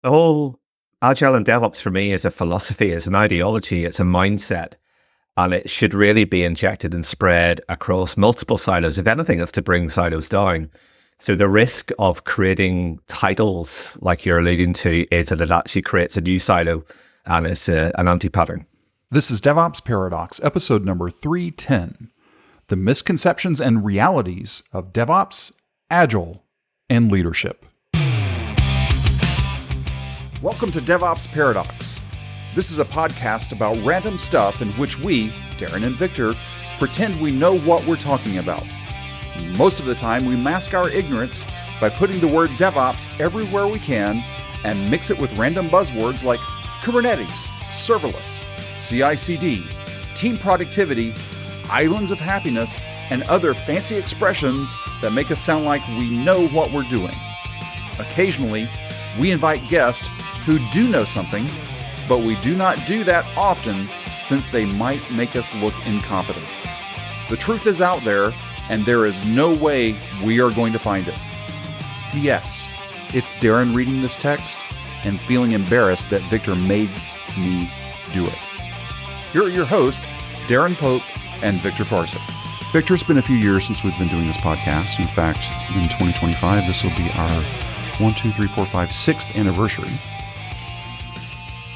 The whole Agile and DevOps for me is a philosophy, is an ideology, it's a mindset, and it should really be injected and spread across multiple silos. If anything, it's to bring silos down. So the risk of creating titles, like you're alluding to, is that it actually creates a new silo, and it's an anti-pattern. This is DevOps Paradox, episode number 310, The Misconceptions and Realities of DevOps, Agile, and Leadership. Welcome to DevOps Paradox. This is a podcast about random stuff in which we, Darin and Viktor, pretend we know what we're talking about. Most of the time, we mask our ignorance by putting the word DevOps everywhere we can and mix it with random buzzwords like Kubernetes, serverless, CI/CD, team productivity, islands of happiness, and other fancy expressions that make us sound like we know what we're doing. Occasionally, we invite guests who do know something, but we do not do that often since they might make us look incompetent. The truth is out there, and there is no way we are going to find it. P.S. It's Darin reading this text and feeling embarrassed that Viktor made me do it. Here are your hosts, Darin Pope and Viktor Farsic. Viktor, it's been a few years since we've been doing this podcast. In fact, in 2025, this will be our 6th anniversary.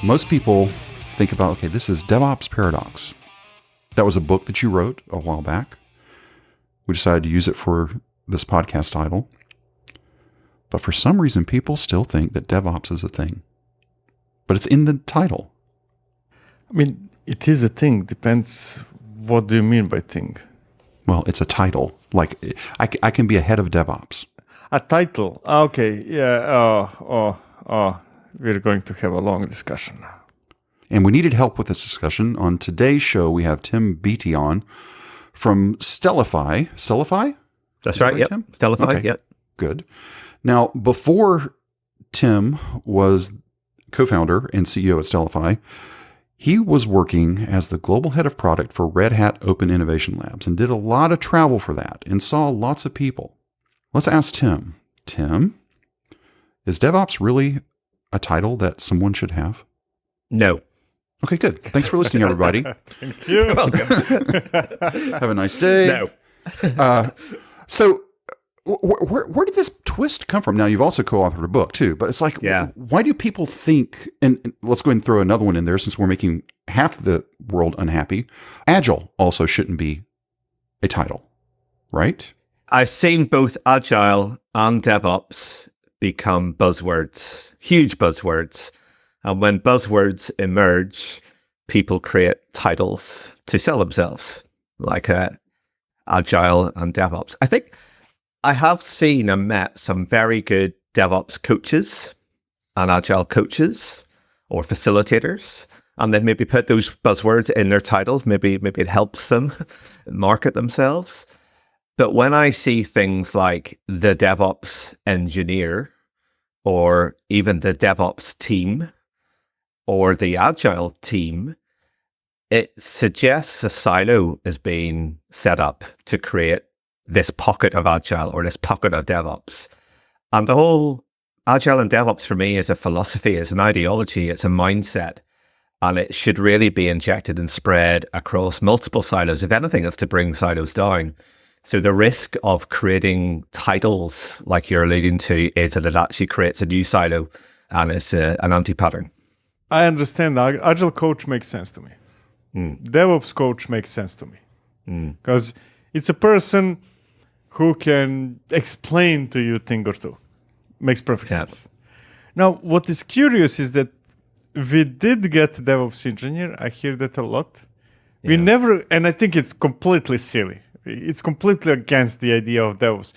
Most people think about, okay, this is DevOps Paradox. That was a book that you wrote a while back. We decided to use it for this podcast title. But for some reason, people still think that DevOps is a thing. But it's in the title. I mean, it is a thing. Depends what do you mean by thing. Well, it's a title. Like, I can be a head of DevOps. A title. Okay. Yeah. Oh. We're going to have a long discussion now. And we needed help with this discussion. On today's show, we have Tim Beattie on from Stellafai. Stellafai? That's right. Yep. Tim? Stellafai. Okay. Yep. Good. Now, before Tim was co-founder and CEO at Stellafai, he was working as the global head of product for Red Hat Open Innovation Labs and did a lot of travel for that and saw lots of people. Let's ask Tim. Tim, is DevOps really a title that someone should have? No. Okay, good. Thanks for listening, everybody. Thank you. You're welcome. Have a nice day. No. So where did this twist come from? Now, you've also co-authored a book, too. But it's like, why do people think, and let's go ahead and throw another one in there since we're making half the world unhappy, Agile also shouldn't be a title, right? I've seen both Agile and DevOps become buzzwords, huge buzzwords. And when buzzwords emerge, people create titles to sell themselves, like Agile and DevOps. I think I have seen and met some very good DevOps coaches and Agile coaches or facilitators, and then maybe put those buzzwords in their titles. Maybe it helps them market themselves. But when I see things like the DevOps Engineer, or even the DevOps team, or the Agile team, it suggests a silo is being set up to create this pocket of Agile or this pocket of DevOps. And the whole Agile and DevOps for me is a philosophy, is an ideology, it's a mindset, and it should really be injected and spread across multiple silos. If anything, it's to bring silos down. So the risk of creating titles, like you're alluding to, is that it actually creates a new silo, and it's an anti-pattern. I understand. Agile coach makes sense to me. DevOps coach makes sense to me. Because it's a person who can explain to you a thing or two. Makes perfect sense. Now, what is curious is that we did get DevOps Engineer. I hear that a lot. We never, and I think it's completely silly. It's completely against the idea of DevOps.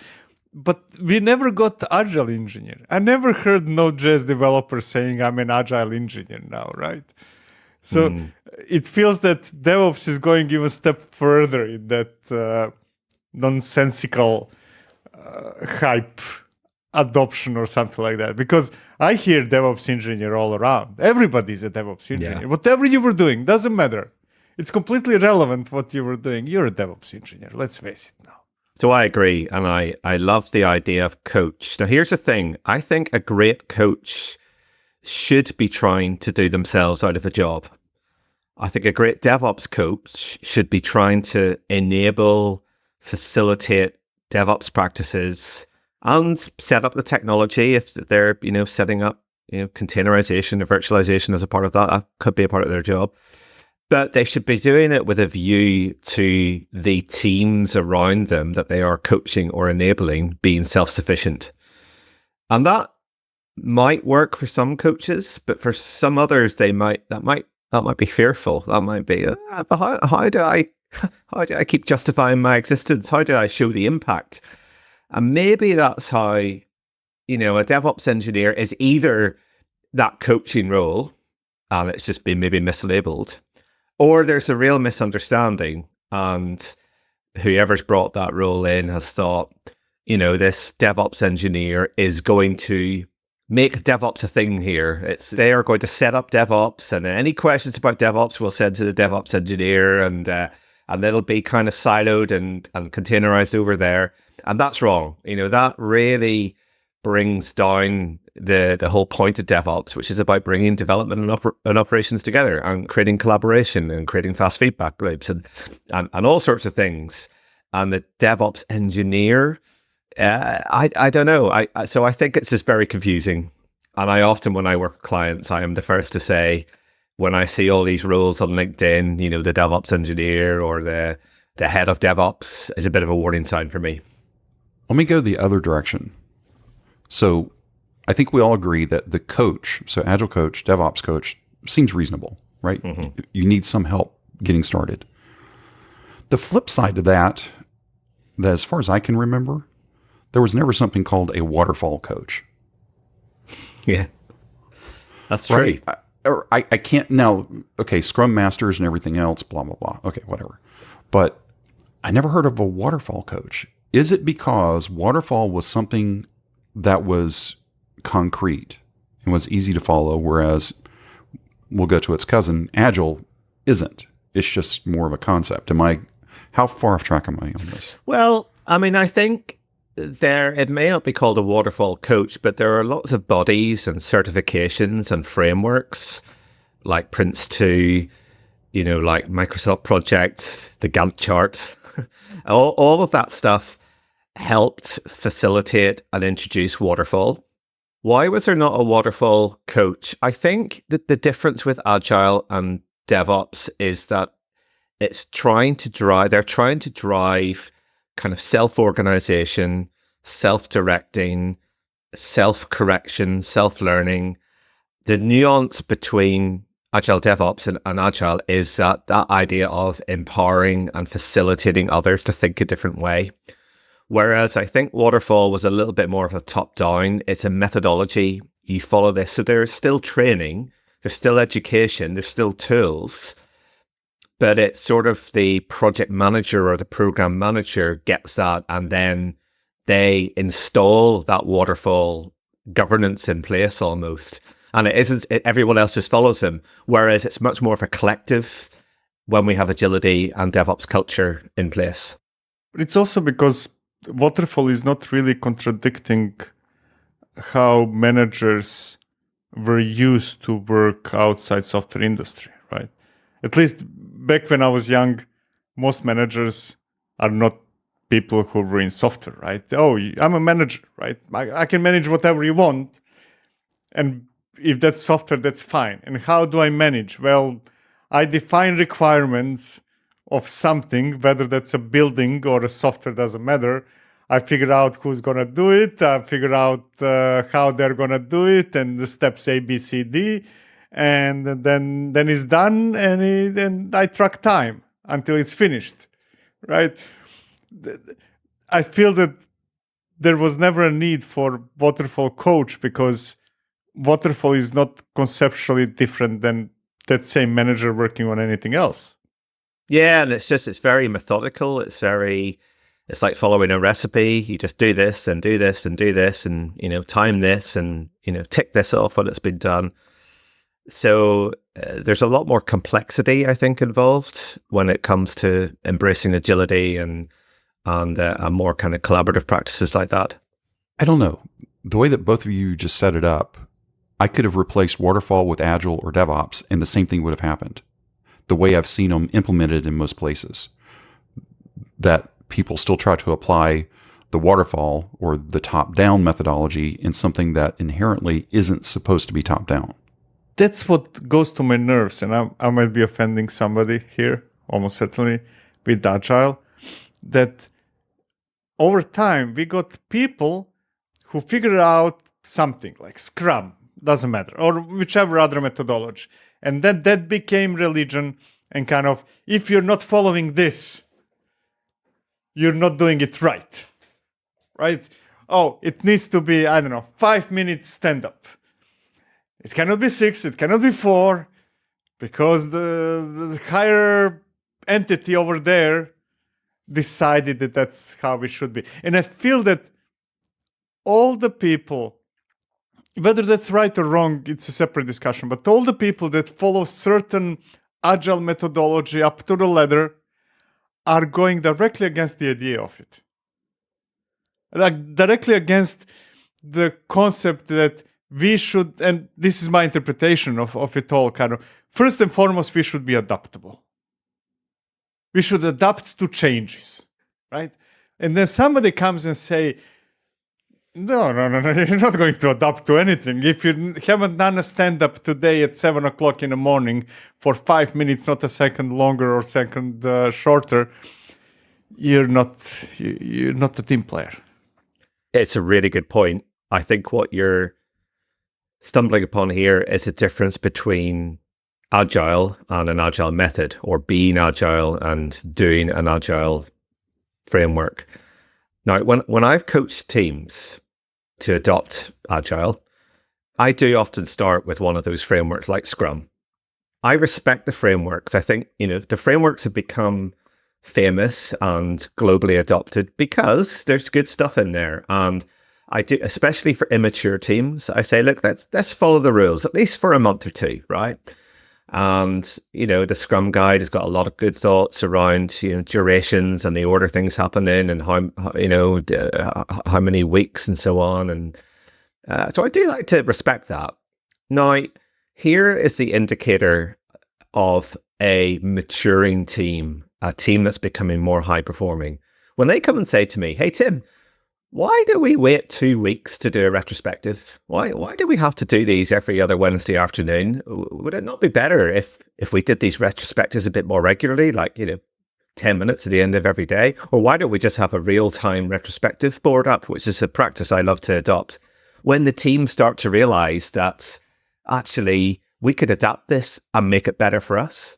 But we never got Agile Engineer. I never heard Node.js developer saying, I'm an Agile Engineer now, right? So it feels that DevOps is going even a step further in that nonsensical hype adoption or something like that. Because I hear DevOps Engineer all around. Everybody's a DevOps Engineer. Yeah. Whatever you were doing, doesn't matter. It's completely irrelevant what you were doing. You're a DevOps engineer. Let's face it now. So I agree. And I love the idea of coach. Now, here's the thing. I think a great coach should be trying to do themselves out of a job. I think a great DevOps coach should be trying to enable, facilitate DevOps practices and set up the technology if they're, setting up, containerization or virtualization as a part of that. That could be a part of their job. But they should be doing it with a view to the teams around them that they are coaching or enabling being self-sufficient. And that might work for some coaches, but for some others, that might be fearful. That might be, but how do I keep justifying my existence? How do I show the impact? And maybe that's how, a DevOps engineer is either that coaching role, and it's just been maybe mislabeled, or there's a real misunderstanding, and whoever's brought that role in has thought, this DevOps engineer is going to make DevOps a thing here. They are going to set up DevOps, and any questions about DevOps we'll send to the DevOps engineer, and it'll be kind of siloed and containerized over there. And that's wrong. That really brings down the whole point of DevOps, which is about bringing development and operations together and creating collaboration and creating fast feedback loops and all sorts of things. And the DevOps engineer, I don't know. So I think it's just very confusing. And I often, when I work with clients, I am the first to say, when I see all these roles on LinkedIn, the DevOps engineer or the head of DevOps is a bit of a warning sign for me. Let me go the other direction. So I think we all agree that the coach, so Agile coach, DevOps coach, seems reasonable, right? Mm-hmm. You need some help getting started. The flip side to that as far as I can remember, there was never something called a waterfall coach. Yeah, that's right. I can't now. Okay, Scrum Masters and everything else, blah, blah, blah. Okay, whatever. But I never heard of a waterfall coach. Is it because waterfall was something that was concrete and was easy to follow, whereas we'll go to its cousin, Agile isn't? It's just more of a concept. How far off track am I on this? Well, I think it may not be called a waterfall coach, but there are lots of bodies and certifications and frameworks like Prince 2, like Microsoft Project, the Gantt chart. all of that stuff helped facilitate and introduce waterfall. Why was there not a waterfall coach? I think that the difference with Agile and DevOps is that they're trying to drive kind of self-organization, self-directing, self-correction, self-learning. The nuance between Agile DevOps and Agile is that idea of empowering and facilitating others to think a different way. Whereas I think Waterfall was a little bit more of a top-down. It's a methodology. You follow this. So there's still training, there's still education, there's still tools, but it's sort of the project manager or the program manager gets that, and then they install that Waterfall governance in place almost. And everyone else just follows them. Whereas it's much more of a collective when we have agility and DevOps culture in place. But it's also because Waterfall is not really contradicting how managers were used to work outside software industry, right? At least back when I was young, most managers are not people who were in software, right? Oh, I'm a manager, right? I can manage whatever you want. And if that's software, that's fine. And how do I manage? Well, I define requirements of something, whether that's a building or a software, doesn't matter. I figure out who's going to do it. I figure out how they're going to do it and the steps A, B, C, D. And then it's done, and I track time until it's finished, right? I feel that there was never a need for Waterfall coach because Waterfall is not conceptually different than that same manager working on anything else. Yeah, and it's very methodical. It's like following a recipe. You just do this and do this and do this and, time this and, tick this off when it's been done. So there's a lot more complexity, I think, involved when it comes to embracing agility and more kind of collaborative practices like that. I don't know. The way that both of you just set it up, I could have replaced waterfall with agile or DevOps, and the same thing would have happened. The way I've seen them implemented in most places, that people still try to apply the waterfall or the top-down methodology in something that inherently isn't supposed to be top-down. That's what goes to my nerves, and I might be offending somebody here, almost certainly, with Agile, that over time we got people who figured out something like Scrum, doesn't matter, or whichever other methodology. And then that became religion, and kind of, if you're not following this, you're not doing it right. Right? Oh, it needs to be, 5 minutes stand-up. It cannot be 6, it cannot be 4, because the higher entity over there decided that that's how it should be. And I feel that all the people, whether that's right or wrong, it's a separate discussion, but all the people that follow certain agile methodology up to the ladder are going directly against the idea of it. Like directly against the concept that we should, and this is my interpretation of it all, kind of, first and foremost, we should be adaptable. We should adapt to changes, right? And then somebody comes and say, no, you're not going to adapt to anything. If you haven't done a stand-up today at 7 o'clock in the morning for 5 minutes, not a second longer or second shorter, you're not a team player. It's a really good point. I think what you're stumbling upon here is a difference between agile and an agile method, or being agile and doing an agile framework. Now, when I've coached teams to adopt agile, I do often start with one of those frameworks like Scrum. I respect the frameworks. I think, the frameworks have become famous and globally adopted because there's good stuff in there. And I do, especially for immature teams, I say, look, let's follow the rules, at least for a month or two, right? And, the Scrum Guide has got a lot of good thoughts around, durations and the order things happen in, and how many weeks and so on. And so I do like to respect that. Now, here is the indicator of a maturing team, a team that's becoming more high performing. When they come and say to me, hey, Tim, why do we wait 2 weeks to do a retrospective? Why do we have to do these every other Wednesday afternoon? Would it not be better if we did these retrospectives a bit more regularly, like, 10 minutes at the end of every day? Or why don't we just have a real-time retrospective board up, which is a practice I love to adopt? When the teams start to realize that actually we could adapt this and make it better for us.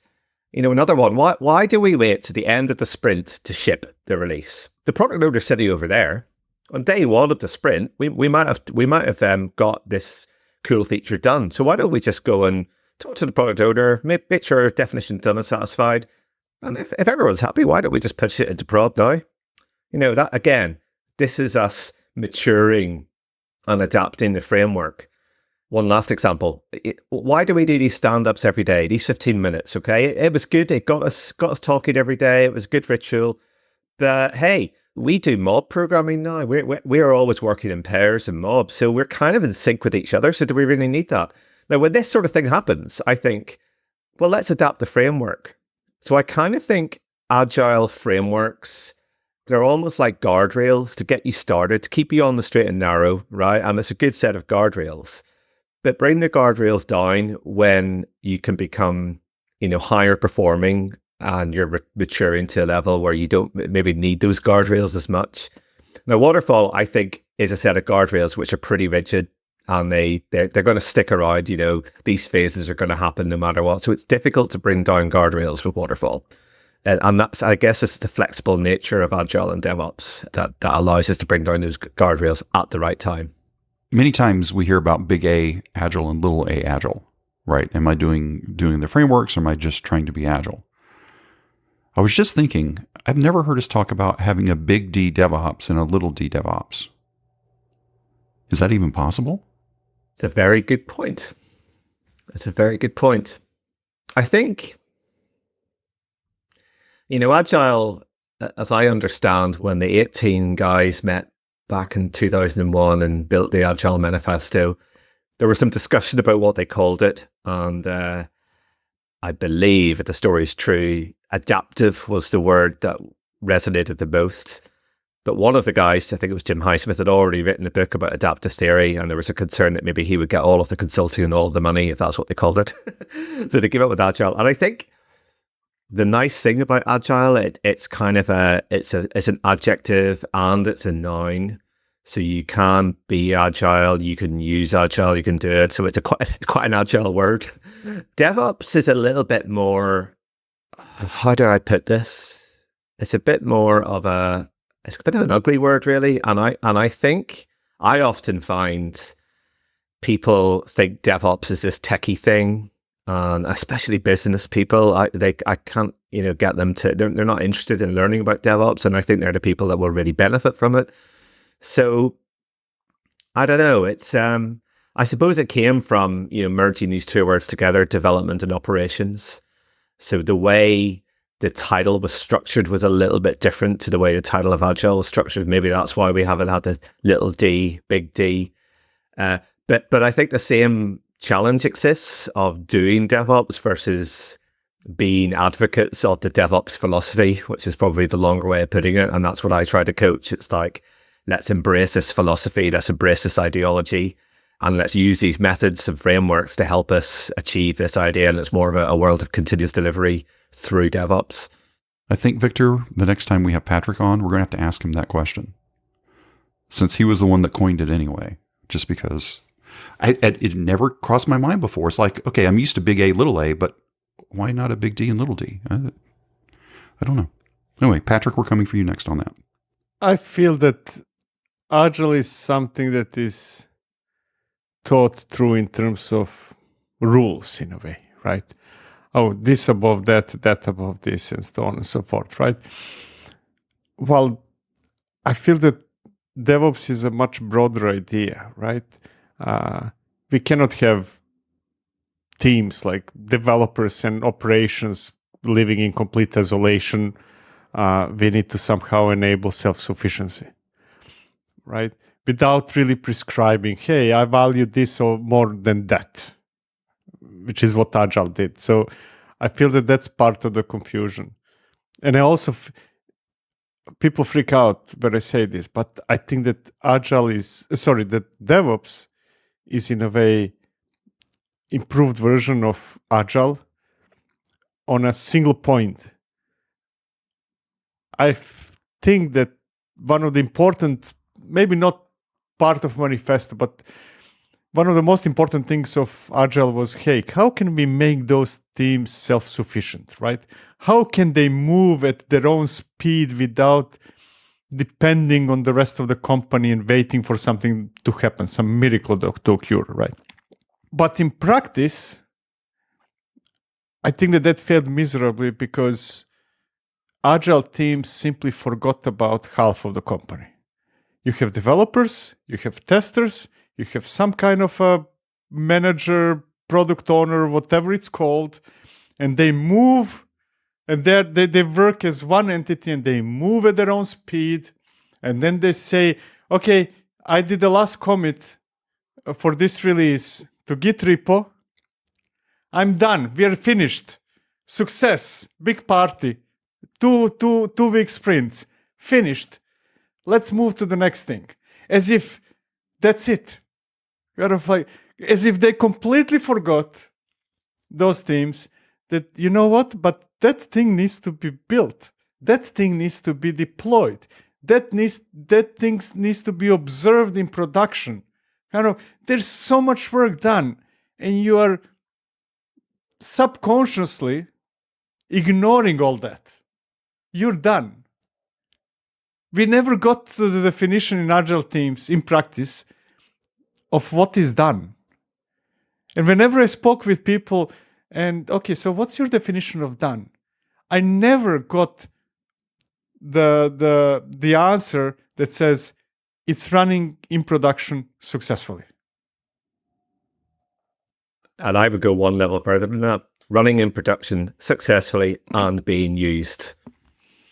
Another one, why do we wait to the end of the sprint to ship the release? The product owner sitting over there, on day one of the sprint, we might have got this cool feature done. So why don't we just go and talk to the product owner, make sure our definition's done and satisfied. And if everyone's happy, why don't we just push it into prod now? That again, this is us maturing and adapting the framework. One last example. Why do we do these stand-ups every day? These 15 minutes, okay? It was good. It got us talking every day. It was a good ritual. But hey, we do mob programming now. We're always working in pairs and mobs, so we're kind of in sync with each other. So do we really need that? Now, when this sort of thing happens, I think, well, let's adapt the framework. So I kind of think agile frameworks, they're almost like guardrails to get you started, to keep you on the straight and narrow, right? And it's a good set of guardrails. But bring the guardrails down when you can become, higher performing and you're maturing to a level where you don't maybe need those guardrails as much. Now, waterfall, I think, is a set of guardrails which are pretty rigid, and they're going to stick around. These phases are going to happen no matter what. So it's difficult to bring down guardrails with waterfall. And that's, I guess, it's the flexible nature of Agile and DevOps that allows us to bring down those guardrails at the right time. Many times we hear about big A Agile and little a Agile, right? Am I doing the frameworks, or am I just trying to be Agile? I was just thinking, I've never heard us talk about having a big D DevOps and a little d DevOps. Is that even possible? It's a very good point. I think, Agile, as I understand, when the 18 guys met back in 2001 and built the Agile Manifesto, there was some discussion about what they called it. And I believe, if the story is true, adaptive was the word that resonated the most. But one of the guys, I think it was Jim Highsmith, had already written a book about adaptive theory, and there was a concern that maybe he would get all of the consulting and all of the money, if that's what they called it. So they came up with Agile. And I think the nice thing about Agile, it's kind of it's an adjective and it's a noun. So you can be Agile, you can use Agile, you can do it. So it's quite an Agile word. DevOps is a little bit more, how do I put this? It's a bit more of it's a bit of an ugly word, really. And I think I often find people think DevOps is this techie thing, and especially business people. I can't get them to. They're not interested in learning about DevOps, and I think they're the people that will really benefit from it. So I don't know. It's I suppose it came from merging these two words together, development and operations. So the way the title was structured was a little bit different to the way the title of Agile was structured. Maybe that's why we haven't had the little d, big D. But I think the same challenge exists of doing DevOps versus being advocates of the DevOps philosophy, which is probably the longer way of putting it. And that's what I try to coach. It's like, let's embrace this philosophy, let's embrace this ideology, and let's use these methods and frameworks to help us achieve this idea. And it's more of a world of continuous delivery through DevOps. I think, Victor, the next time we have Patrick on, we're going to have to ask him that question, since he was the one that coined it anyway, just because it never crossed my mind before. It's like, okay, I'm used to big A, little a, but why not a big D and little d? I don't know. Anyway, Patrick, we're coming for you next on that. I feel that Agile is something that is taught through in terms of rules in a way, right? Oh, this above that, that above this, and so on and so forth, right? Well, I feel that DevOps is a much broader idea, right? We cannot have teams like developers and operations living in complete isolation. We need to somehow enable self-sufficiency, right? Without really prescribing, hey, I value this or more than that, which is what Agile did. So I feel that that's part of the confusion. And I also, people freak out when I say this, but I think that that DevOps is in a way improved version of Agile on a single point. I think that one of the important, maybe not part of manifesto, but one of the most important things of Agile was, hey, how can we make those teams self-sufficient, right? How can they move at their own speed without depending on the rest of the company and waiting for something to happen, some miracle to occur, right? But in practice, I think that failed miserably because Agile teams simply forgot about half of the company. You have developers, you have testers, you have some kind of a manager, product owner, whatever it's called, and they move, and they work as one entity, and they move at their own speed, and then they say, okay, I did the last commit for this release to Git repo. I'm done. We are finished. Success. Big party. Two week sprints. Finished. Let's move to the next thing. As if that's it. Kind of like, as if they completely forgot, those teams, that, you know what, but that thing needs to be built. That thing needs to be deployed. That thing needs to be observed in production. Kind of, there's so much work done, and you are subconsciously ignoring all that. You're done. We never got to the definition in Agile teams, in practice, of what is done. And whenever I spoke with people, and okay, so what's your definition of done? I never got the answer that says it's running in production successfully. And I would go one level further than that. Running in production successfully and being used.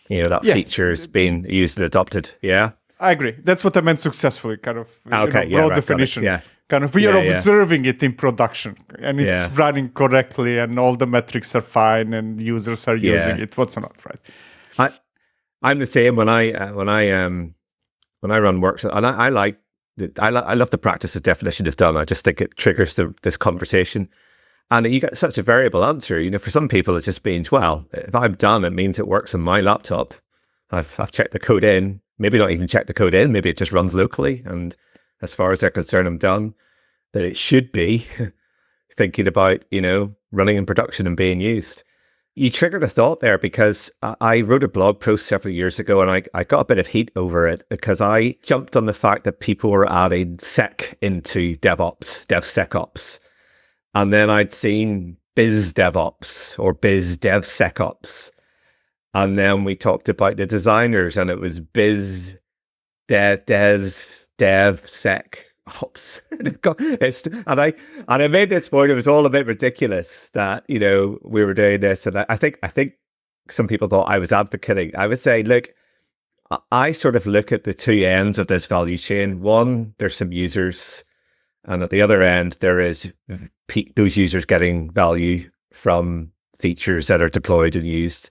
That feature is being used and adopted. Yeah. I agree. That's what I meant successfully, kind of broad definition. Yeah. Kind of, you're Yeah. observing it in production, and it's Yeah. running correctly, and all the metrics are fine, and users are Yeah. using it. What's not, right? I'm the same when I run workshops, and I love the practice of definition of done. I just think it triggers this conversation, and you get such a variable answer. For some people, it just means, well, if I'm done, it means it works on my laptop. I've checked the code in. Maybe not even check the code in. Maybe it just runs locally, and as far as they're concerned, I'm done. But it should be thinking about running in production and being used. You triggered a thought there, because I wrote a blog post several years ago, and I got a bit of heat over it because I jumped on the fact that people were adding sec into DevOps, DevSecOps. And then I'd seen biz DevOps or biz DevSecOps. And then we talked about the designers, and it was biz DevSecOps. and I made this point. It was all a bit ridiculous that we were doing this, and I think some people thought I was advocating. I would say, look, I sort of look at the two ends of this value chain. One, there's some users, and at the other end, there is those users getting value from features that are deployed and used.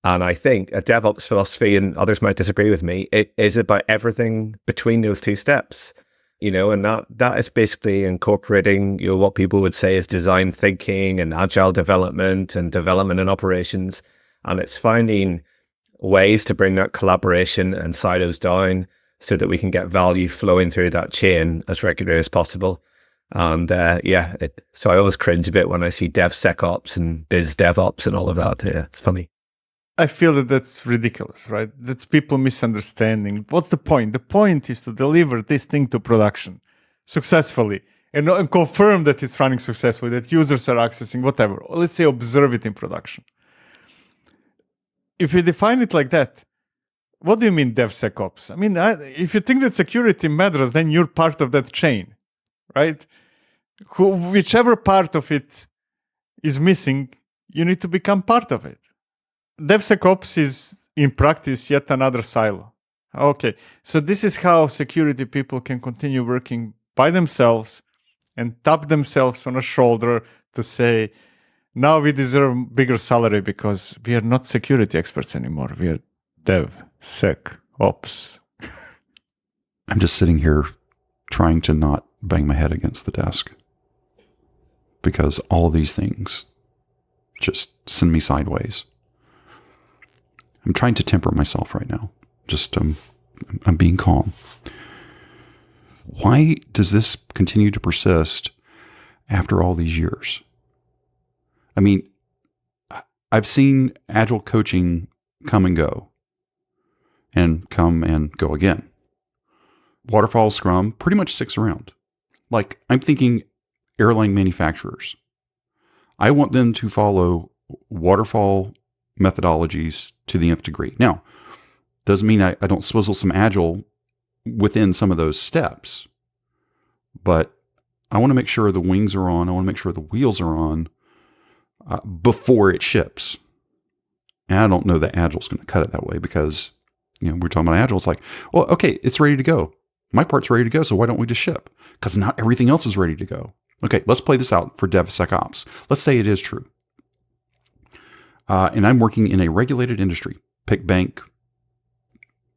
And I think a DevOps philosophy, and others might disagree with me, it is about everything between those two steps. And that is basically incorporating, what people would say is design thinking and agile development and operations. And it's finding ways to bring that collaboration and silos down so that we can get value flowing through that chain as regularly as possible. And so I always cringe a bit when I see DevSecOps and biz DevOps and all of that. Yeah, it's funny. I feel that that's ridiculous, right? That's people misunderstanding. What's the point? The point is to deliver this thing to production successfully and confirm that it's running successfully, that users are accessing whatever. Or let's say observe it in production. If you define it like that, what do you mean DevSecOps? I mean, if you think that security matters, then you're part of that chain, right? Whichever part of it is missing, you need to become part of it. DevSecOps is, in practice, yet another silo. Okay, so this is how security people can continue working by themselves and tap themselves on a shoulder to say, now we deserve bigger salary because we are not security experts anymore. We are DevSecOps. I'm just sitting here trying to not bang my head against the desk because all of these things just send me sideways. I'm trying to temper myself right now. Just I'm being calm. Why does this continue to persist after all these years? I mean, I've seen agile coaching come and go again. Waterfall, Scrum pretty much sticks around. Like, I'm thinking airline manufacturers. I want them to follow waterfall methodologies to the nth degree. Now, doesn't mean I don't swizzle some agile within some of those steps, but I want to make sure the wings are on. I want to make sure the wheels are on before it ships. And I don't know that Agile's going to cut it that way because, we're talking about Agile. It's like, well, okay, it's ready to go. My part's ready to go, so why don't we just ship? Because not everything else is ready to go. Okay, let's play this out for DevSecOps. Let's say it is true. And I'm working in a regulated industry, pick bank,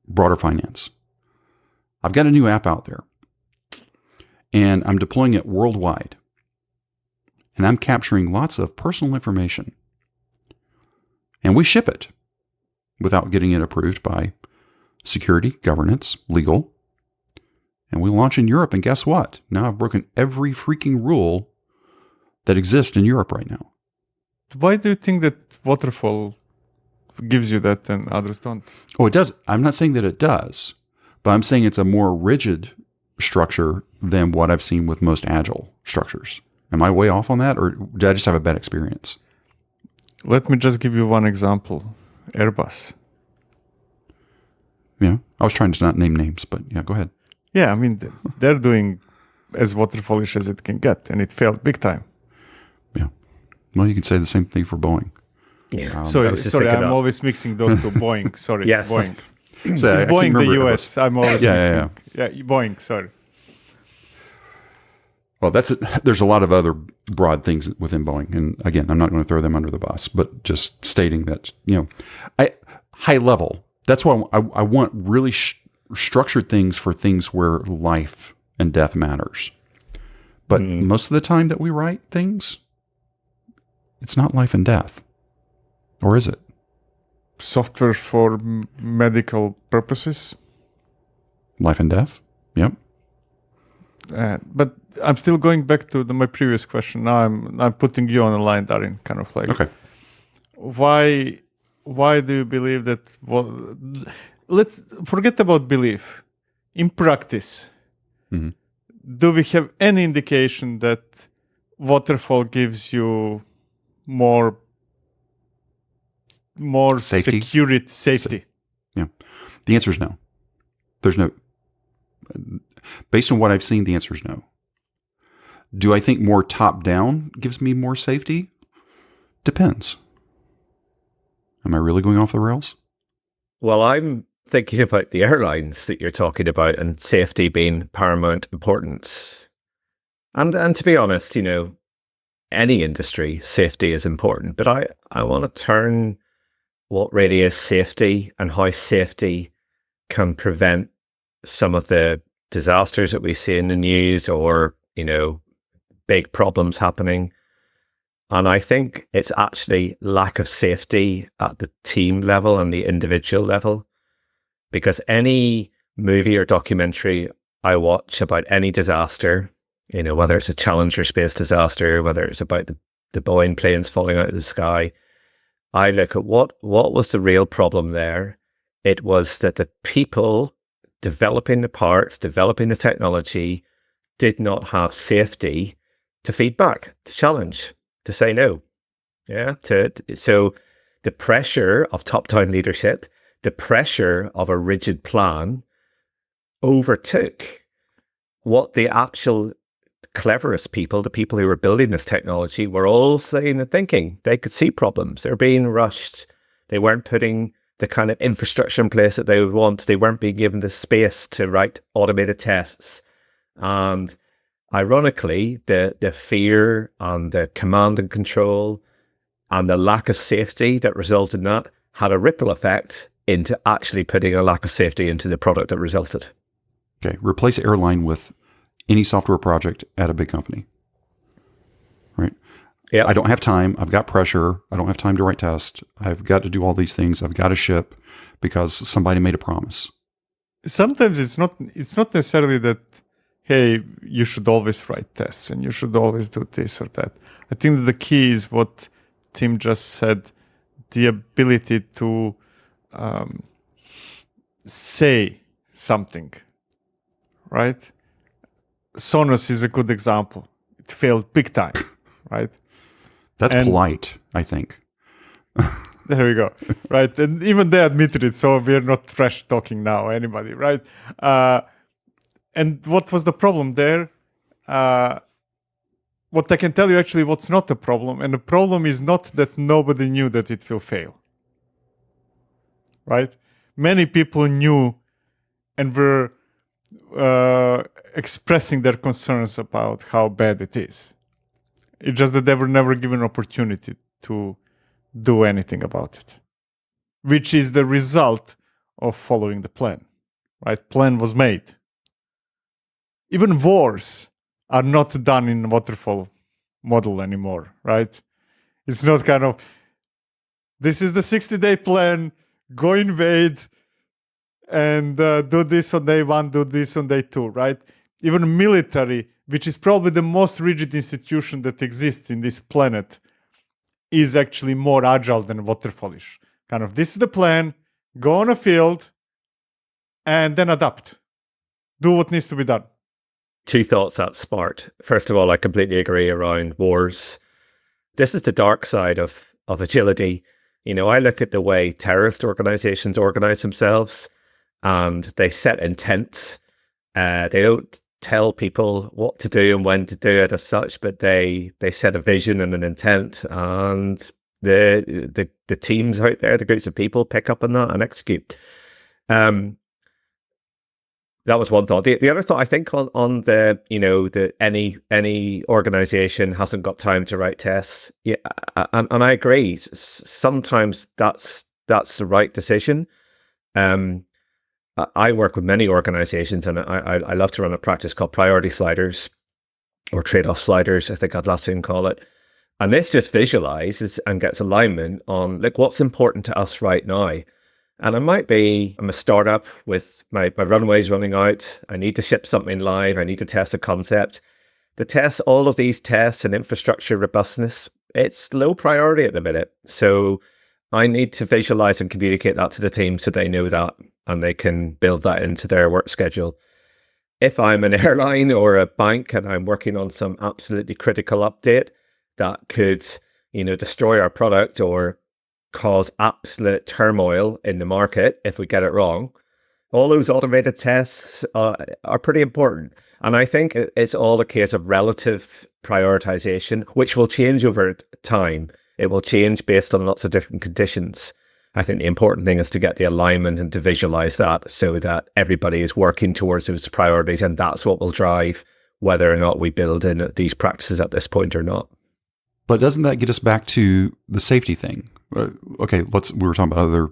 broader finance. I've got a new app out there, and I'm deploying it worldwide. And I'm capturing lots of personal information. And we ship it without getting it approved by security, governance, legal. And we launch in Europe, and guess what? Now I've broken every freaking rule that exists in Europe right now. Why do you think that waterfall gives you that and others don't? Oh, it does. I'm not saying that it does, but I'm saying it's a more rigid structure than what I've seen with most agile structures. Am I way off on that, or did I just have a bad experience? Let me just give you one example. Airbus. Yeah, I was trying to not name names, but yeah, go ahead. Yeah, I mean, they're doing as waterfallish as it can get, and it failed big time. Yeah. Well, you can say the same thing for Boeing. Yeah. Sorry, I'm always mixing those two. Boeing, sorry. Yes. Boeing. So, It's I can't Boeing, the remember US. I'm always mixing. Yeah, Boeing, sorry. Well, there's a lot of other broad things within Boeing, and again, I'm not going to throw them under the bus, but just stating that high level. That's why I want really structured things for things where life and death matters. But most of the time that we write things, it's not life and death, or is it? Software for medical purposes. Life and death. Yep. But I'm still going back to my previous question. Now I'm putting you on the line, Darin. Kind of like, okay, why do you believe that? Well, let's forget about belief. In practice, do we have any indication that waterfall gives you more Safety? safety? Yeah. The answer is no. There's no. Based on what I've seen, the answer is no. Do I think more top-down gives me more safety? Depends. Am I really going off the rails? Well, I'm thinking about the airlines that you're talking about and safety being paramount importance. And to be honest, any industry, safety is important. But I want to turn what really is safety and how safety can prevent some of the disasters that we see in the news or, big problems happening. And I think it's actually lack of safety at the team level and the individual level. Because any movie or documentary I watch about any disaster, whether it's a Challenger space disaster, whether it's about the Boeing planes falling out of the sky, I look at what was the real problem there. It was that the people developing the parts, developing the technology, did not have safety to feedback, to challenge, to say no. Yeah. So the pressure of top-down leadership, the pressure of a rigid plan overtook what the actual cleverest people, the people who were building this technology, were all saying and thinking. They could see problems. They're being rushed. They weren't putting the kind of infrastructure in place that they would want. They weren't being given the space to write automated tests. And ironically, the fear and the command and control and the lack of safety that resulted in that had a ripple effect into actually putting a lack of safety into the product that resulted. Okay, replace airline with any software project at a big company. Right? Yeah. I don't have time. I've got pressure. I don't have time to write tests. I've got to do all these things. I've got to ship because somebody made a promise. Sometimes it's not necessarily that, hey, you should always write tests and you should always do this or that. I think that the key is what Tim just said, the ability to say something, right? Sonos is a good example. It failed big time, right? That's polite, I think. There we go, right? And even they admitted it, so we're not trash talking now, anybody, right? And what was the problem there? What I can tell you actually what's not the problem, and the problem is not that nobody knew that it will fail, right? Many people knew and were expressing their concerns about how bad it is. It's just that they were never given an opportunity to do anything about it, which is the result of following the plan, right? Plan was made. Even wars are not done in waterfall model anymore, right? It's not kind of, this is the 60-day plan, go invade and do this on day 1, do this on day 2, right? Even military, which is probably the most rigid institution that exists in this planet, is actually more agile than waterfallish. Kind of, this is the plan, go on a field, and then adapt. Do what needs to be done. 2 thoughts that sparked. First of all, I completely agree around wars. This is the dark side of agility. I look at the way terrorist organizations organize themselves, and they set intent. They don't tell people what to do and when to do it as such, but they set a vision and an intent, and the teams out there, the groups of people pick up on that and execute. That was one thought. The other thought, I think, on the, the any organization hasn't got time to write tests. Yeah, and I agree. Sometimes that's the right decision. I work with many organizations, and I love to run a practice called priority sliders or trade-off sliders, I think Atlassian call it. And this just visualizes and gets alignment on what's important to us right now. And I'm a startup with my runway's running out. I need to ship something live. I need to test a concept. All of these tests and infrastructure robustness, it's low priority at the minute. So I need to visualize and communicate that to the team so they know that and they can build that into their work schedule. If I'm an airline or a bank and I'm working on some absolutely critical update that could, destroy our product or cause absolute turmoil in the market if we get it wrong, all those automated tests are pretty important. And I think it's all a case of relative prioritization, which will change over time. It will change based on lots of different conditions. I think the important thing is to get the alignment and to visualize that so that everybody is working towards those priorities. And that's what will drive whether or not we build in these practices at this point or not. But doesn't that get us back to the safety thing? Okay, we were talking about other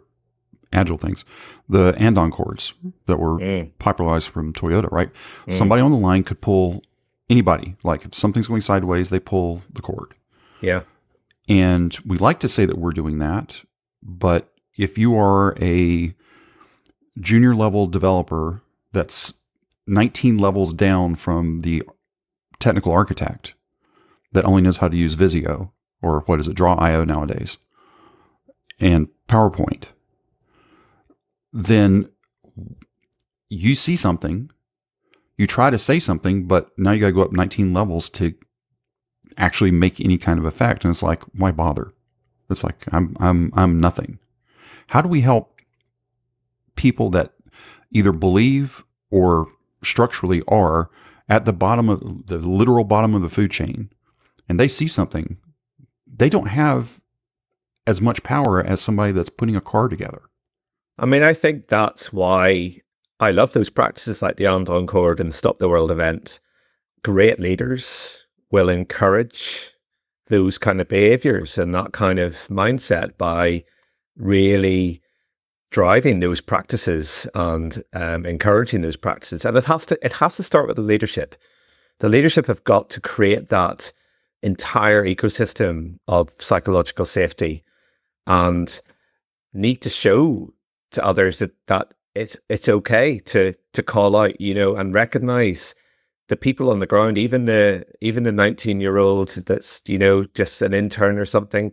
agile things. The andon cords that were popularized from Toyota, right? Somebody on the line could pull anybody. Like if something's going sideways, they pull the cord. Yeah. And we like to say that we're doing that. But if you are a junior level developer that's 19 levels down from the technical architect that only knows how to use Visio, or what is it, Draw.io nowadays, and PowerPoint, then you see something, you try to say something, but now you got to go up 19 levels to actually make any kind of effect. And it's like, why bother? It's like, I'm nothing. How do we help people that either believe or structurally are at the bottom of the literal bottom of the food chain, and they see something, they don't have as much power as somebody that's putting a car together? I mean, I think that's why I love those practices like the Andon Cord and Stop the World event. Great leaders will encourage those kind of behaviors and that kind of mindset by really driving those practices and encouraging those practices. And it has to start with the leadership. The leadership have got to create that entire ecosystem of psychological safety and need to show to others that it's okay to call out, and recognize the people on the ground, even the 19-year-old that's, just an intern or something.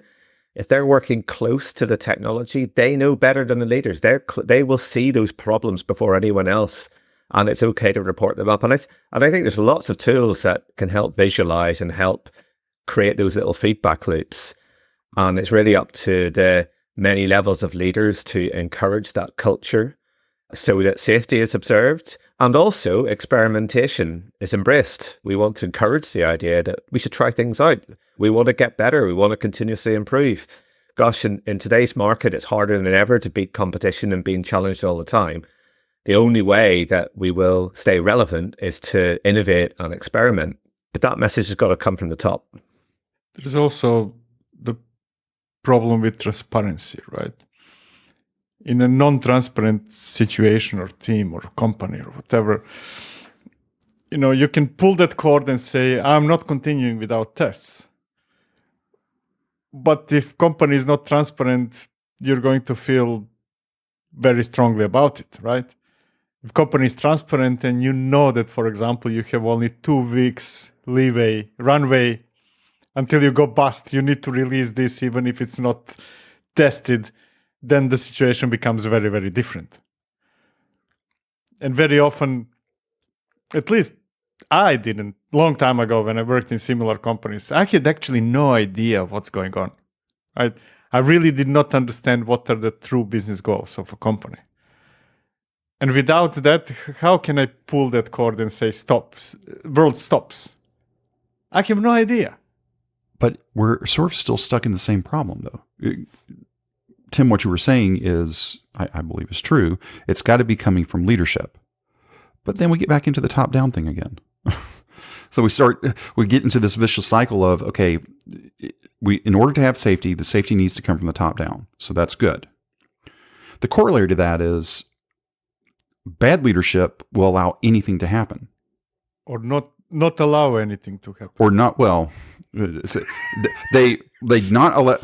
If they're working close to the technology, they know better than the leaders. They will see those problems before anyone else, and it's okay to report them up. And I think there's lots of tools that can help visualize and help create those little feedback loops. And it's really up to the many levels of leaders to encourage that culture so that safety is observed and also experimentation is embraced. We want to encourage the idea that we should try things out. We want to get better. We want to continuously improve. Gosh, in today's market, it's harder than ever to beat competition and being challenged all the time. The only way that we will stay relevant is to innovate and experiment. But that message has got to come from the top. There's also the problem with transparency, right? In a non-transparent situation or team or company or whatever, you can pull that cord and say, I'm not continuing without tests. But if company is not transparent, you're going to feel very strongly about it, right? If company is transparent and you know that, for example, you have only 2 weeks runway until you go bust, you need to release this even if it's not tested, then the situation becomes very, very different. And very often, at least I didn't, long time ago when I worked in similar companies, I had actually no idea what's going on, right? I really did not understand what are the true business goals of a company. And without that, how can I pull that cord and say, stop, world stops? I have no idea. But we're sort of still stuck in the same problem, though. Tim, what you were saying is, I believe is true. It's got to be coming from leadership. But then we get back into the top-down thing again. So we get into this vicious cycle of, okay, in order to have safety, the safety needs to come from the top down. So that's good. The corollary to that is bad leadership will allow anything to happen. Or not allow anything to happen. Or not, well, they not allow,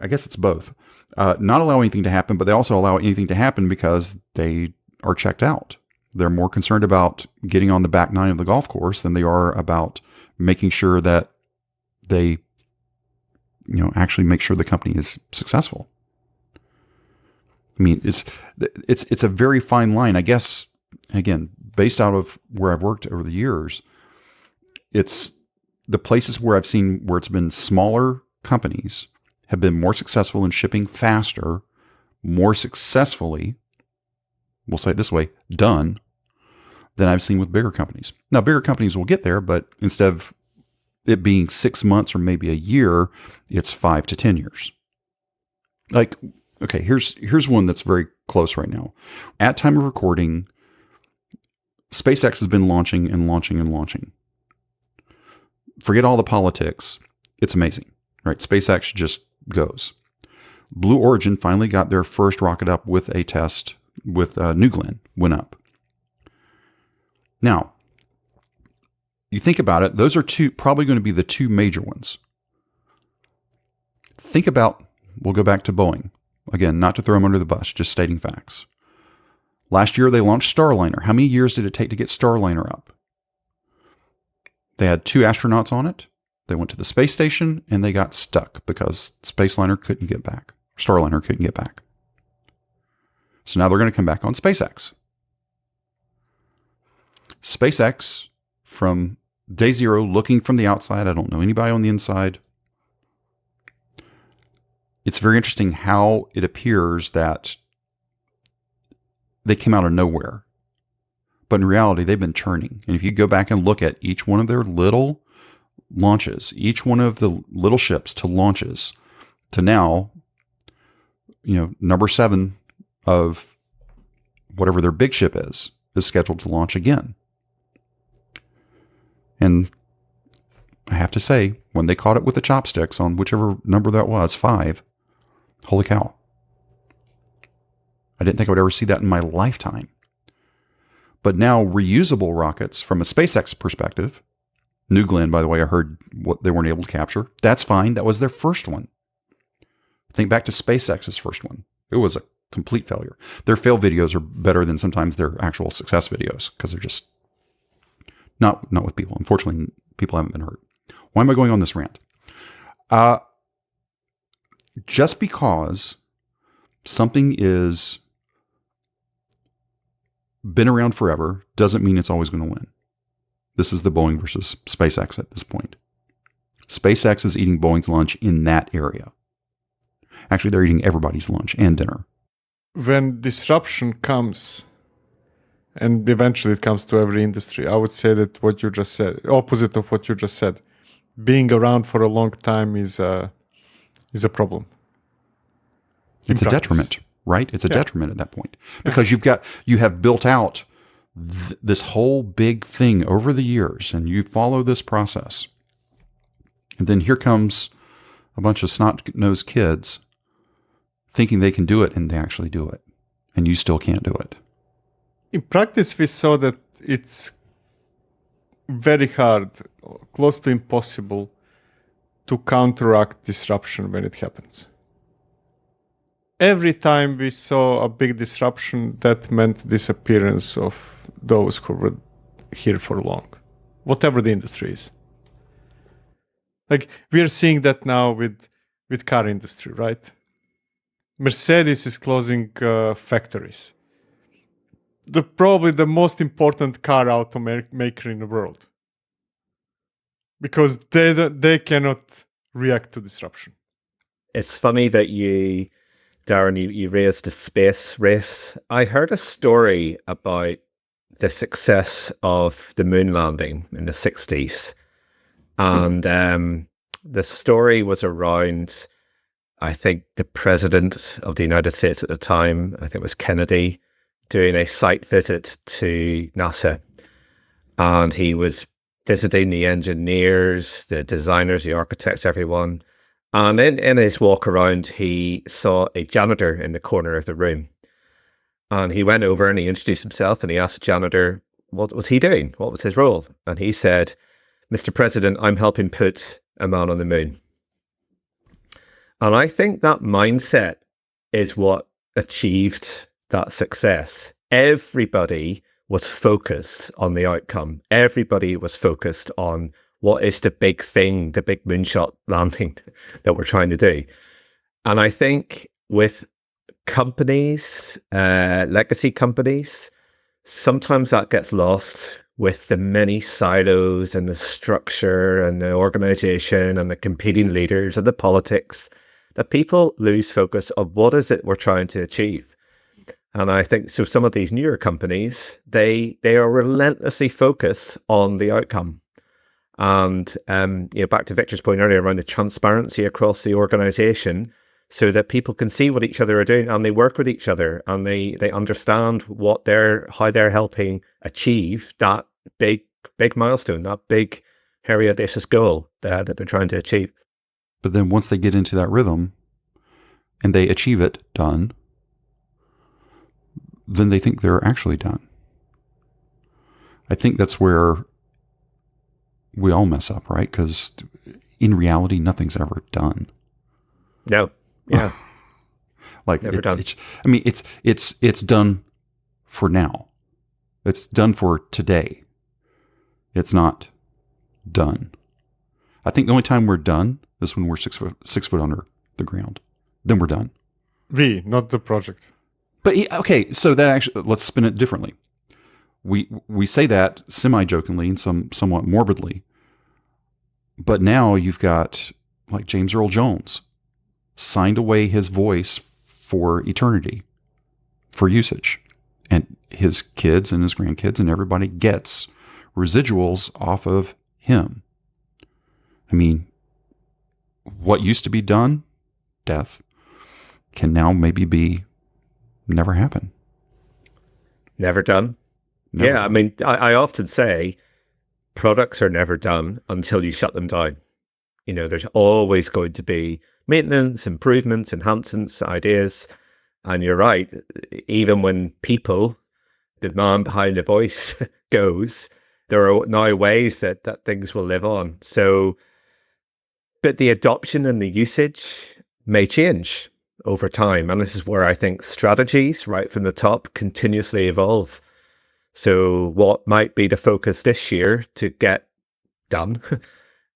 I guess it's both. Not allow anything to happen, but they also allow anything to happen because they are checked out. They're more concerned about getting on the back nine of the golf course than they are about making sure that they, actually make sure the company is successful. I mean, it's a very fine line. I guess, again, based out of where I've worked over the years, it's the places where I've seen where it's been smaller companies have been more successful in shipping faster, more successfully, we'll say it this way, done, than I've seen with bigger companies. Now, bigger companies will get there, but instead of it being 6 months or maybe a year, it's 5 to 10 years. Like, okay, here's one that's very close right now. At time of recording, SpaceX has been launching and launching and launching. Forget all the politics. It's amazing, right? SpaceX just goes. Blue Origin finally got their first rocket up with a test with New Glenn, went up. Now, you think about it, those are probably going to be the two major ones. Think about, we'll go back to Boeing. Again, not to throw them under the bus, just stating facts. Last year, they launched Starliner. How many years did it take to get Starliner up? They had 2 astronauts on it. They went to the space station, and they got stuck because Starliner couldn't get back. So now they're going to come back on SpaceX. SpaceX, from day zero, looking from the outside, I don't know anybody on the inside. It's very interesting how it appears that they came out of nowhere. But in reality, they've been churning. And if you go back and look at each one of their little launches, each one of the little ships to launches, to now, number 7 of whatever their big ship is scheduled to launch again. And I have to say, when they caught it with the chopsticks on whichever number that was, 5, holy cow. I didn't think I would ever see that in my lifetime. But now reusable rockets from a SpaceX perspective, New Glenn, by the way, I heard what they weren't able to capture. That's fine. That was their first one. Think back to SpaceX's first one. It was a complete failure. Their fail videos are better than sometimes their actual success videos because they're just not with people. Unfortunately, people haven't been hurt. Why am I going on this rant? Just because something is been around forever doesn't mean it's always going to win. This is the Boeing versus SpaceX at this point. SpaceX is eating Boeing's lunch in that area. Actually, they're eating everybody's lunch and dinner. When disruption comes, and eventually it comes to every industry, I would say that what you just said, opposite of what you just said, being around for a long time is a problem. It's a detriment, right? It's a detriment at that point because you have built out this whole big thing over the years, and you follow this process, and then here comes a bunch of snot-nosed kids thinking they can do it, and they actually do it, and you still can't do it. In practice, we saw that it's very hard, close to impossible, to counteract disruption when it happens. Every time we saw a big disruption, that meant disappearance of those who were here for long, whatever the industry is. Like, we are seeing that now with car industry, right? Mercedes is closing factories. Probably the most important car automaker in the world. Because they cannot react to disruption. It's funny that Darin, you raised the space race. I heard a story about the success of the moon landing in the 60s. And the story was around, I think, the president of the United States at the time, I think it was Kennedy, doing a site visit to NASA, and he was visiting the engineers, the designers, the architects, everyone. And in his walk around, he saw a janitor in the corner of the room. And he went over and he introduced himself and he asked the janitor, what was he doing? What was his role? And he said, Mr. President, I'm helping put a man on the moon. And I think that mindset is what achieved that success. Everybody was focused on the outcome. Everybody was focused on what is the big thing, the big moonshot landing that we're trying to do. And I think with companies, legacy companies, sometimes that gets lost with the many silos and the structure and the organization and the competing leaders and the politics, that people lose focus of what is it we're trying to achieve. And I think so some of these newer companies, they are relentlessly focused on the outcome. And back to Victor's point earlier around the transparency across the organization, so that people can see what each other are doing and they work with each other and they understand how they're helping achieve that big milestone, that big, hairy, audacious goal that they're trying to achieve. But then once they get into that rhythm and they achieve it done, then they think they're actually done. I think that's where we all mess up, right? Because in reality, nothing's ever done. No. Yeah. Like never done. It's done for now. It's done for today. It's not done. I think the only time we're done is when we're 6 foot under the ground. Then we're done. Not the project. But okay, so that actually, let's spin it differently. We say that semi-jokingly and somewhat morbidly, but now you've got like James Earl Jones signed away his voice for eternity, for usage, and his kids and his grandkids and everybody gets residuals off of him. I mean, what used to be done, death, can now maybe be never happen. Never done. Never. Yeah, I mean, I often say products are never done until you shut them down. You know, there's always going to be maintenance, improvements, enhancements, ideas. And you're right, even when people, the man behind the voice goes, there are now ways that things will live on. So, but the adoption and the usage may change over time. And this is where I think strategies right from the top continuously evolve. So what might be the focus this year to get done,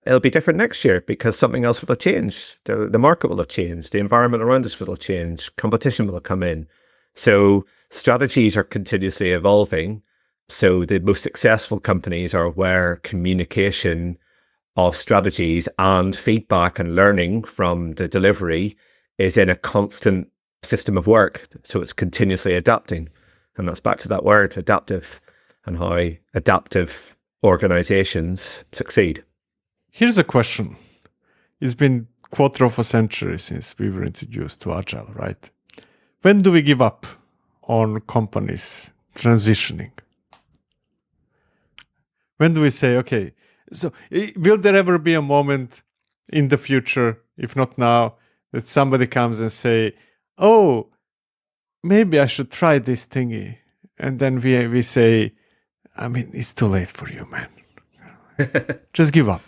it'll be different next year because something else will have changed. The market will have changed. The environment around us will have changed. Competition will have come in. So strategies are continuously evolving. So the most successful companies are where communication of strategies and feedback and learning from the delivery is in a constant system of work. So it's continuously adapting. And that's back to that word, adaptive, and how adaptive organizations succeed. Here's a question. It's been a quarter of a century since we were introduced to Agile, right? When do we give up on companies transitioning? When do we say, okay, so will there ever be a moment in the future, if not now, that somebody comes and say, oh, maybe I should try this thingy. And then we say, I mean, it's too late for you, man. Just give up.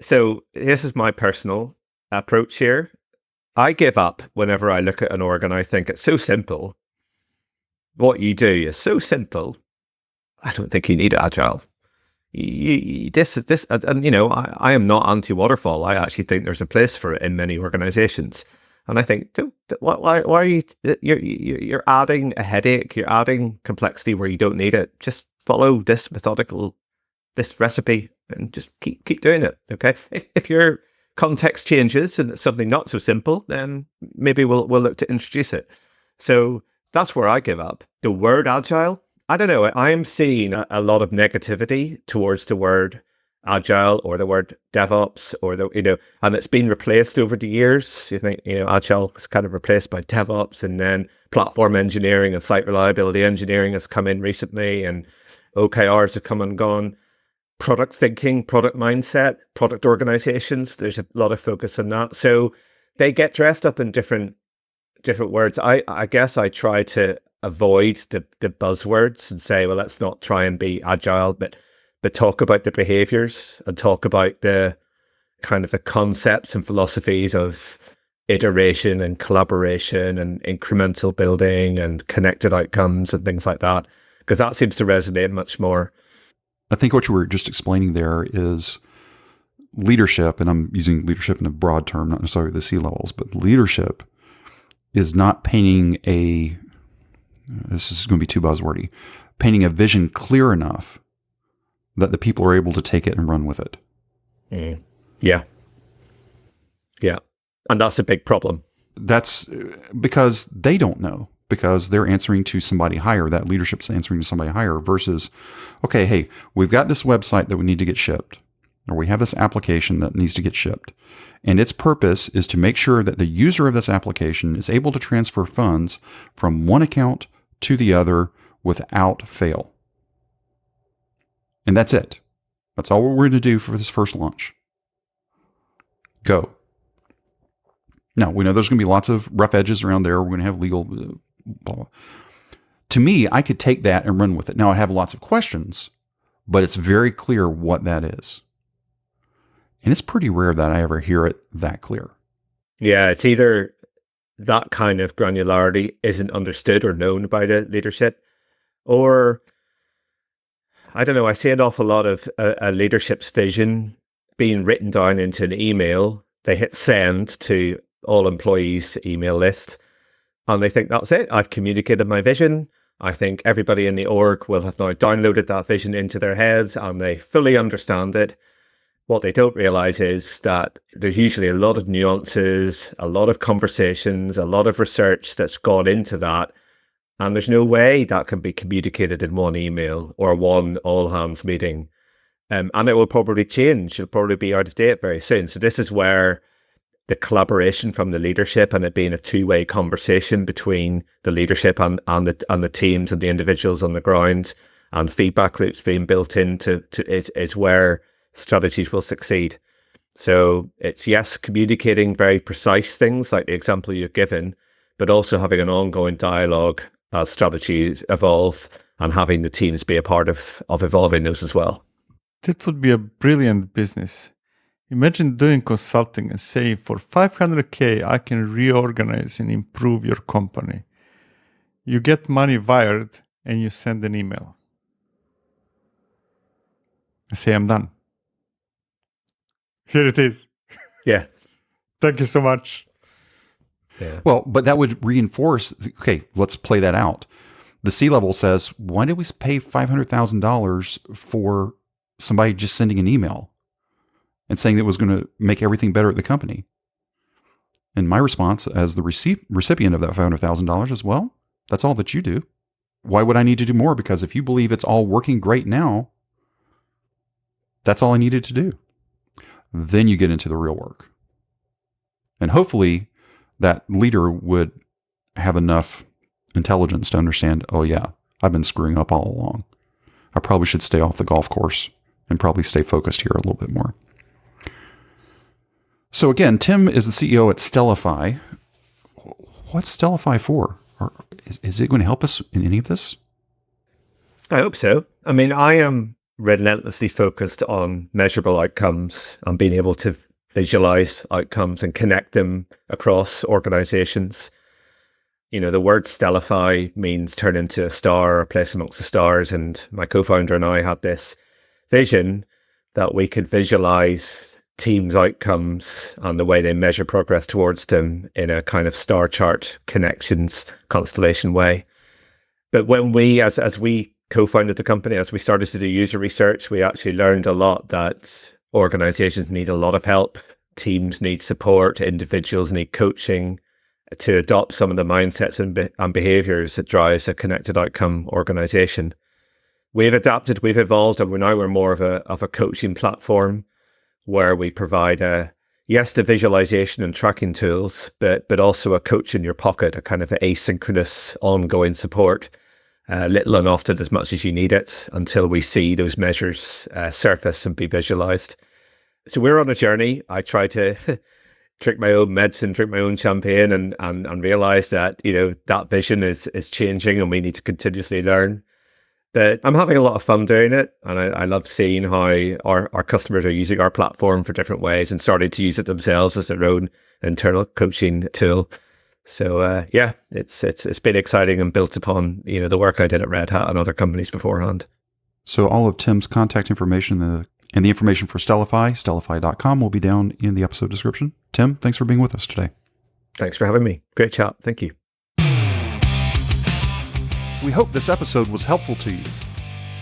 So this is my personal approach here. I give up whenever I look at an org and I think it's so simple. What you do is so simple. I don't think you need Agile. And you know, I am not anti-waterfall. I actually think there's a place for it in many organizations. And I think, why are you're adding a headache? You're adding complexity where you don't need it. Just follow this recipe, and just keep doing it. Okay. If your context changes and it's something not so simple, then maybe we'll look to introduce it. So that's where I give up. The word Agile, I don't know. I am seeing a lot of negativity towards the word agile or the word DevOps or and it's been replaced over the years. You think, agile is kind of replaced by DevOps, and then platform engineering and site reliability engineering has come in recently, and OKRs have come and gone. Product thinking, product mindset, product organizations, there's a lot of focus on that. So they get dressed up in different words. I guess I try to avoid the buzzwords and say, well, let's not try and be agile, but talk about the behaviors and talk about the kind of the concepts and philosophies of iteration and collaboration and incremental building and connected outcomes and things like that, because that seems to resonate much more. I think what you were just explaining there is leadership, and I'm using leadership in a broad term, not necessarily the C-levels, but leadership is not painting this is going to be too buzzwordy, painting a vision clear enough that the people are able to take it and run with it. Yeah. And that's a big problem. That's because they don't know, because they're answering to somebody higher. That leadership's answering to somebody higher versus, okay, hey, we've got this website that we need to get shipped, or we have this application that needs to get shipped. And its purpose is to make sure that the user of this application is able to transfer funds from one account to the other without fail. And that's it. That's all we're going to do for this first launch. Go. Now, we know there's going to be lots of rough edges around there. We're going to have legal blah, blah. To me, I could take that and run with it. Now, I have lots of questions, but it's very clear what that is. And it's pretty rare that I ever hear it that clear. Yeah, it's either that kind of granularity isn't understood or known by the leadership, or I don't know, I see an awful lot of a leadership's vision being written down into an email. They hit send to all employees' email list, and they think that's it. I've communicated my vision. I think everybody in the org will have now downloaded that vision into their heads and they fully understand it. What they don't realize is that there's usually a lot of nuances, a lot of conversations, a lot of research that's gone into that. And there's no way that can be communicated in one email or one all hands meeting. And it will probably change. It'll probably be out of date very soon. So this is where the collaboration from the leadership and it being a two-way conversation between the leadership and the teams and the individuals on the ground, and feedback loops being built into is where strategies will succeed. So it's, yes, communicating very precise things like the example you've given, but also having an ongoing dialogue as strategies evolve and having the teams be a part of evolving those as well. That would be a brilliant business. Imagine doing consulting and saying, for $500K, I can reorganize and improve your company. You get money wired and you send an email. I say, I'm done. Here it is. Yeah. Thank you so much. Yeah. Well, but that would reinforce, okay, let's play that out. The C-level says, why did we pay $500,000 for somebody just sending an email and saying that it was going to make everything better at the company? And my response as the recipient of that $500,000 is, well, that's all that you do. Why would I need to do more? Because if you believe it's all working great now, that's all I needed to do. Then you get into the real work. And hopefully that leader would have enough intelligence to understand, oh yeah, I've been screwing up all along. I probably should stay off the golf course and probably stay focused here a little bit more. So again, Tim is the CEO at Stellafai. What's Stellafai for? Or is it going to help us in any of this? I hope so. I mean, I am relentlessly focused on measurable outcomes and being able to visualize outcomes and connect them across organizations. You know, the word Stellafai means turn into a star, a place amongst the stars. And my co-founder and I had this vision that we could visualize teams' outcomes and the way they measure progress towards them in a kind of star chart connections constellation way. But when we, as we co-founded the company, as we started to do user research, we actually learned a lot that organizations need a lot of help. Teams need support. Individuals need coaching to adopt some of the mindsets and behaviors that drives a connected outcome organization. we've adapted, we've evolved, and we're more of a coaching platform where we provide the visualization and tracking tools, but also a coach in your pocket, a kind of asynchronous, ongoing support, little and often as much as you need it until we see those measures surface and be visualized. So we're on a journey. I try to drink my own medicine, drink my own champagne, and realize that, that vision is changing and we need to continuously learn. But I'm having a lot of fun doing it, and I love seeing how our customers are using our platform for different ways and starting to use it themselves as their own internal coaching tool. So it's been exciting and built upon the work I did at Red Hat and other companies beforehand. So all of Tim's contact information and the information for Stellafai, stellafai.com, will be down in the episode description. Tim, thanks for being with us today. Thanks for having me. Great chat. Thank you. We hope this episode was helpful to you.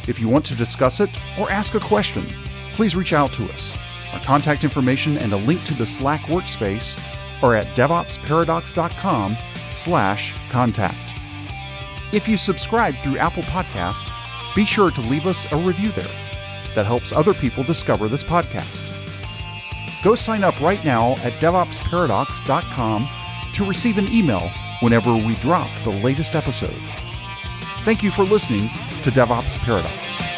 If you want to discuss it or ask a question, please reach out to us. Our contact information and a link to the Slack workspace are at devopsparadox.com/contact. If you subscribe through Apple Podcast, be sure to leave us a review there. That helps other people discover this podcast. Go sign up right now at devopsparadox.com to receive an email whenever we drop the latest episode. Thank you for listening to DevOps Paradox.